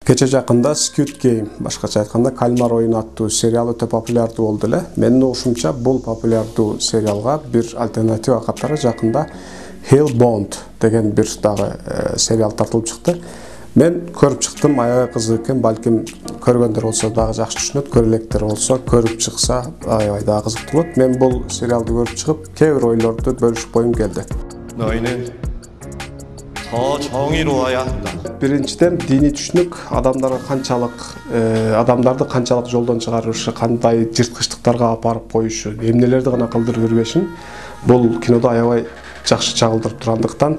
Кече жакында Squid Game, башкача айтканда Кальмар оюну аттуу сериал өтө популярдуу болду эле. Менин угушумча бул популярдуу сериалга бир альтернатива катары жакында Hellbound деген бир дагы сериал тартылып чыкты. Мен көрүп чыктым, аябай кызык экен, балким көргөндөр болсо дагы жакшы түшүнөт, көрөлектер болсо көрүп чыкса аябай дагы кызыктуу болот. Мен бул сериалды көрүп чыгып, кээ бир ойлорду бөлүшүп койгум келди. 더 정의로워야 한다. Биринчиден диний түшүнүк адамдарды канчалык жолдон чыгарышы, кандай жырткычтыктарга алып барып коюшу, эмнелерди гана кылдырып жүрбешин бул кинодо аябай жакшы чагылдырып тургандыктан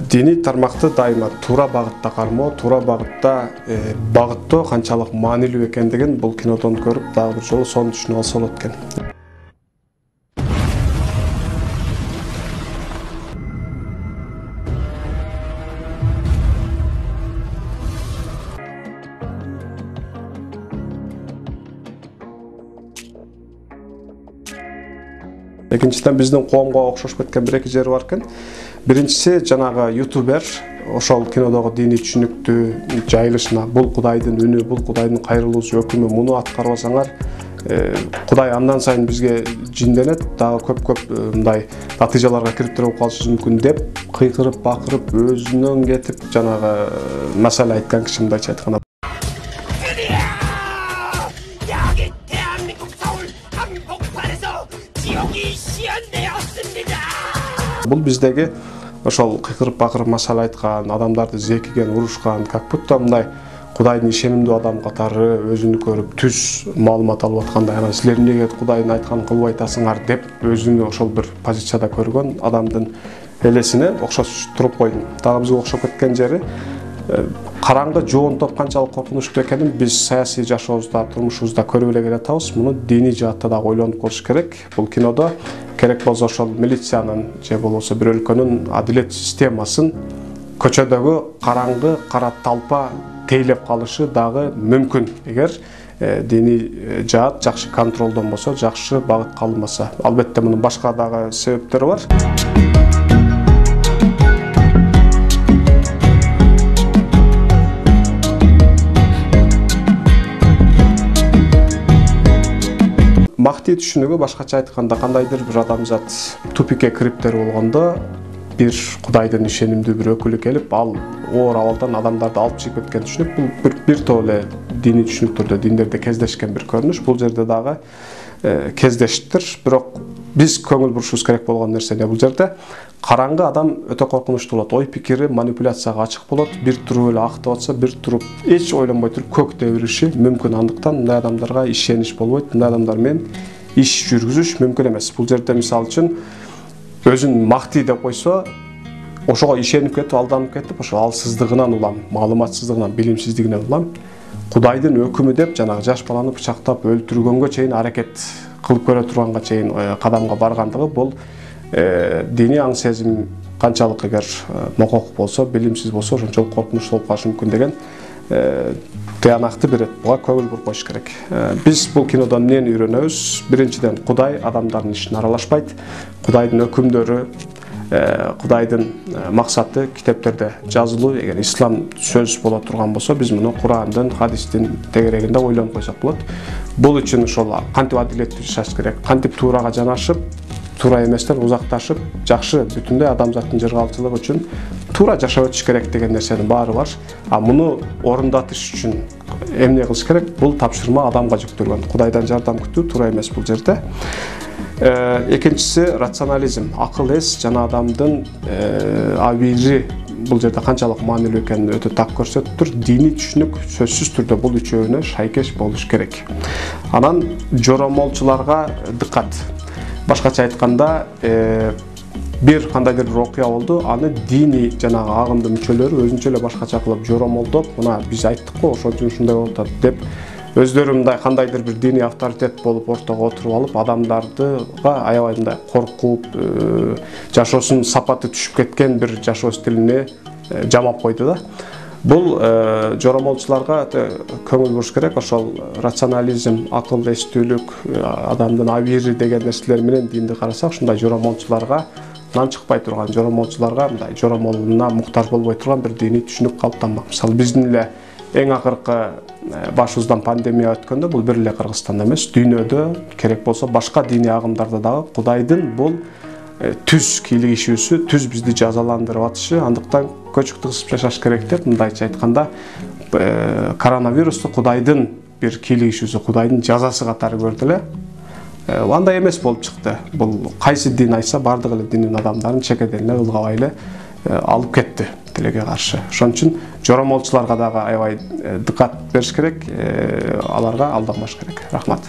диний тармакты дайыма туура багытта кармоо, туура багыттоо канчалык маанилүү экендигин бул кинодон көрүп дагы бир жолу сону түшүнүп алса болот экен. Экинчиден биздин коомго окшош кеткен бир эки жери бар экен. Биринчиси жанагы ютубер ошол кинодогу диний түшүнүктү жайылышына бул Кудайдын үнү, бул Кудайдын кайрылуусу өкүмү, муну аткарбасаңар Кудай андан сайын бизге жинденет, дагы көп мындай натыйжаларга кирип калышы мүмкүн деп кыйкырып, бакырып, өзүнөн кетип жанагы маселе айткан киши мындайча айтканда Бул биздеги ошол кыйкырып бакырып масала айткан, адамдарды зекиген, урушкан, как будто мындай Кудайдын ишенимдүү адам катары өзүнү көрүп түз маалымат алып аткандай, анан силер эмнеге Кудайдын айтканын кылбай атасыңар деп өзүнү ошол бир позицияда көргөн адамдын элесине окшош туруп койдум. Дагы бизге окшоп кеткен жери караңгы жоонтоп канчалык коркунучтуу экенин биз саясий жашообузда, турмушубузда көрүп эле келатабыз. Муну диний жаатта дагы ойлонуп көрүш керек. Бул кинодо керек болсо ошол милициянын же болбосо бир өлкөнүн адилет системасын көчөдөгү караңгы кара талпа тейлеп калышы дагы мүмкүн эгер диний жаат жакшы контролдонбосо, жакшы багытка алынбаса. Албетте мунун башка дагы себептери бар. Махти түшүнүгү башкача айтканда кандайдыр бир адамзат тупикке кириптер болгондо бир Кудайдын ишенимдүү бир өкүлү келип, ал оор абалдан адамдарды алып чыгып кеткен түшүнүк. Бул бир топ эле диний түшүнүктөрдө, диндерде кездешкен бир көрүнүш. Бул жерде дагы кездештир, бирок биз көңүл бурушубуз керек болгон нерсе бул жерде караңгы адам өтө коркунучтуу болот. Ой пикири манипуляцияга ачык болот. Бир туруп эле актап атса, бир туруп эч ойлонбой туруп көк тебириши мүмкүн. Андыктан мындай адамдарга ишениш болбойт. Мындай адамдар менен иш жүргүзүш мүмкүн эмес. Бул жерде мисалы үчүн өзүн Махти деп койсо, ошого ишенип кетип, алданып кетип, ошо алсыздыгынан улам, маалыматсыздыгынан, билимсиздигинен улам Кудайдын өкүмү деп жанагы жаш баланы бычактап өлтүргөнгө чейин аракет кылып көрө турганга чейин кадамга баргандыгы бул диний аң сезим канчалык эгер мокок болсо, билимсиз болсо, ошончолук коркунучтуу болуп калышы мүмкүн деген тыянакты берет. Буга көңүл буруп коюш керек. Биз бул кинодон эмнени үйрөнөбүз? Биринчиден, Кудай адамдардын ишине аралашпайт. Кудайдын өкүмдөрү, Кудайдын максаты китептерде жазылуу. Эгер ислам сөз боло турган болсо, биз муну Курандын, хадистин тегерегинде ойлонуп койсок болот. Бул үчүн ошол кантип адилеттүү жашаш керек, кантип туурага жанашып, туура эместен узакташып, жакшы бүтүндөй адамзаттын жыргалчылыгы үчүн туура жашап өтүш керек деген нерсенин баары бар. Муну орундатыш үчүн эмне кылыш керек? Бул тапшырма адамга жүктөлгөн. Кудайдан жардам күтүү туура эмес бул жерде. Экинчиси рационализм, акыл эс жана адамдын абийири бул жерде канчалык маанилүү экенин өтө так көрсөтүп тур. Диний түшүнүк сөзсүз түрдө бул үчөөнө шайкеш болуш керек. Анан жоромолчуларга дыккат. Башкача айтканда, бир кандайдыр бир окуя болду, аны диний жанагы агымдын мүчөлөрү өзүнчө эле башкача кылып жоромолдоп, мына биз айттык го, ошон үчүн ушундай болуп атат деп өздөрү мындай кандайдыр бир диний авторитет болуп ортого отуруп алып, адамдардыга аябай мындай коркуп, жашоосунун сапаты түшүп кеткен бир жашоо стилине жамап койду да. Бул жоромолчуларга көңүл буруш керек. Ошол рационализм, акыл эстүүлүк, адамдын абийири деген нерселер менен динди карасак, ушундай жоромолчуларга нан чыкпай турган, жоромолчуларга мындай жоромолуна муктаж болбой турган бир диний түшүнүк калыптанмак. Мисалы биздин эле эң акыркы башыбыздан пандемия өткөндө бул бир эле Кыргызстанда эмес, дүйнөдө керек болсо башка диний агымдарда дагы Кудайдын бул түз кийлигишүүсү, түз бизди жазаландырып атышы, андыктан көчүк тыгызып жашаш керек деп, мындайча айтканда, коронавирусту Кудайдын бир кийлигишүүсү, Кудайдын жазасы катары көрдү эле. Андай эмес болуп чыкты. Бул кайсы дин айтса, бардык эле диндин адамдарын чекедене ылгабай эле алып кетти тилеге каршы. Ошон үчүн жоромолчуларга дагы аябай дыкат бериш керек, аларга алданбаш керек. Рахмат.